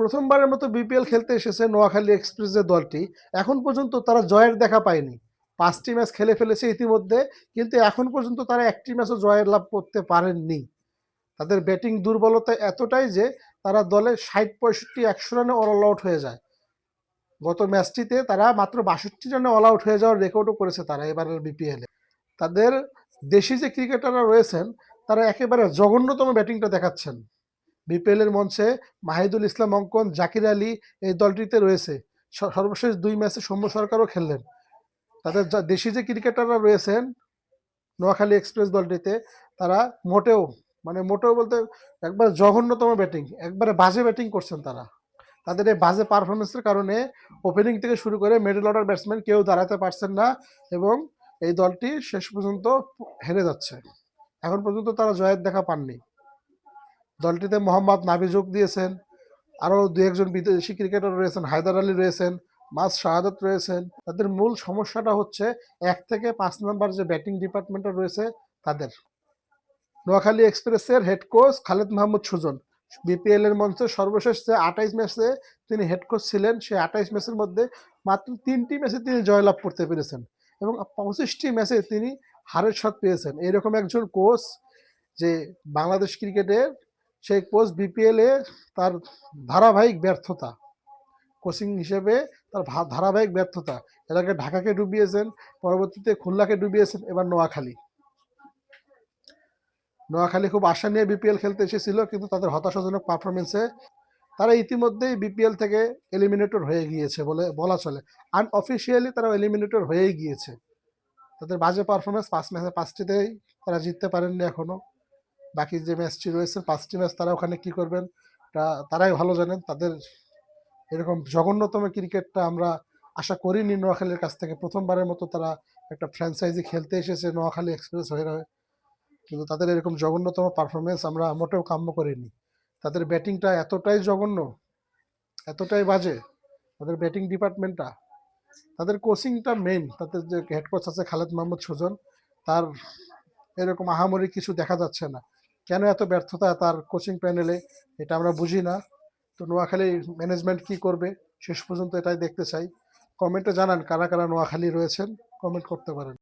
প্রথমবারের মতো বিপিএল খেলতে এসেছে নোয়াখালী এক্সপ্রেস যে দলটি, এখন পর্যন্ত তারা জয়ের দেখা পায়নি। ৫টি ম্যাচ খেলে ফেলেছে ইতিমধ্যে, কিন্তু এখন পর্যন্ত তারা একটি ম্যাচও জয়ের লাভ করতে পারেননি। তাদের ব্যাটিং দুর্বলতা এতটাই যে তারা দলে ৬০, ৬৫, ১০০ রানে অল আউট হয়ে যায়। গত ম্যাচটিতে তারা মাত্র ৬২ রানে অল আউট হয়ে যাওয়ার রেকর্ডও করেছে তারা এবারের বিপিএলে। তাদের দেশি যে ক্রিকেটাররা রয়েছেন তারা একেবারে জঘন্যতম ব্যাটিংটা দেখাচ্ছেন। বিপিএল এর মঞ্চে মাহিদুল ইসলাম অঙ্কন, জাকির আলী এই দলটিতে রয়েছে। সর্বশেষ ২ ম্যাচে সৌম্য সরকারও খেললেন। তাদের দেশি যে ক্রিকেটাররা রয়েছেন নোয়াখালী এক্সপ্রেস দলটিতে, তারা মোটেও বলতে একবার জঘন্যতম ব্যাটিং, একবারে বাজে ব্যাটিং করছেন তারা। তাদের এই বাজে পারফরমেন্সের কারণে ওপেনিং থেকে শুরু করে মিডল অর্ডার ব্যাটসম্যান কেউ দাঁড়াতে পারছেন না এবং এই দলটি শেষ পর্যন্ত হেরে যাচ্ছে। এখন পর্যন্ত তারা জয়ের দেখা পাননি। দলটিতে মোহাম্মদ নাবি যোগ দিয়েছেন, আরও ২-১ জন বিদেশি ক্রিকেটার রয়েছেন, হায়দার আলী রয়েছেন, মাস শাহাদাত রয়েছেন। তাদের মূল সমস্যাটা হচ্ছে ১ থেকে ৫ নাম্বার যে ব্যাটিং ডিপার্টমেন্টটা রয়েছে তাদের। নোয়াখালী এক্সপ্রেসের head coach Khaled Mahmud Sujon BPL এর মঞ্চে সর্বশেষ যে ২৮ ম্যাচে তিনি হেড কোচ ছিলেন, সেই ২৮ ম্যাচের মধ্যে মাত্র ৩টি ম্যাচে তিনি জয়লাভ করতে পেরেছেন এবং ২৫টি ম্যাচে তিনি হারের স্বাদ পেয়েছেন। এরকম একজন কোচ যে বাংলাদেশ ক্রিকেটের, সেই কোচ বিপিএলে তার ধারাবাহিক ব্যর্থতা, কোচিং হিসেবে তার ধারাবাহিক ব্যর্থতা, এর আগে ঢাকাকে ডুবিয়েছেন, পরবর্তীতে খুলনাকে ডুবিয়েছেন, এবার নোয়াখালী খুব আশা নিয়ে বিপিএল খেলতে এসেছিল, কিন্তু তাদের হতাশাজনক পারফরমেন্সে তারা ইতিমধ্যেই বিপিএল থেকে এলিমিনেটর হয়ে গিয়েছে বলে বলা চলে। আনঅফিসিয়ালি তারা এলিমিনেটর হয়েই গিয়েছে। তাদের বাজে পারফরমেন্স, ৫ ম্যাচে ৫টিতেই তারা জিততে পারেননি এখনো। বাকি যে ম্যাচটি রয়েছে ৫টি ম্যাচ তারা ওখানে কি করবেন তারাই ভালো জানেন। তাদের এরকম জঘন্যতম ক্রিকেটটা আমরা আশা করিনি নোয়াখালীর কাছ থেকে। প্রথমবারের মতো তারা একটা ফ্র্যাঞ্চাইজি খেলতে এসেছে নোয়াখালী এক্সপ্রেস হয়ে, কিন্তু তাদের এরকম জঘন্যতম পারফরমেন্স আমরা মোটেও কাম্য করিনি। তাদের ব্যাটিংটা এতটাই জঘন্য, এতটাই বাজে, তাদের ব্যাটিং ডিপার্টমেন্টটা, তাদের কোচিংটা মেইন। তাদের যে হেড কোচ আছে খালেদ মাহমুদ সুজন, তার এরকম আহামরি কিছু দেখা যাচ্ছে না। কেন এত ব্যর্থতা তার কোচিং প্যানেলে, এটা আমরা বুঝি না। তো নোয়াখালী ম্যানেজমেন্ট কি করবে শেষ পর্যন্ত এটাই দেখতে চাই। কমেন্টে জানান কারা কারা নোয়াখালী রয়েছেন, কমেন্ট করতে পারেন।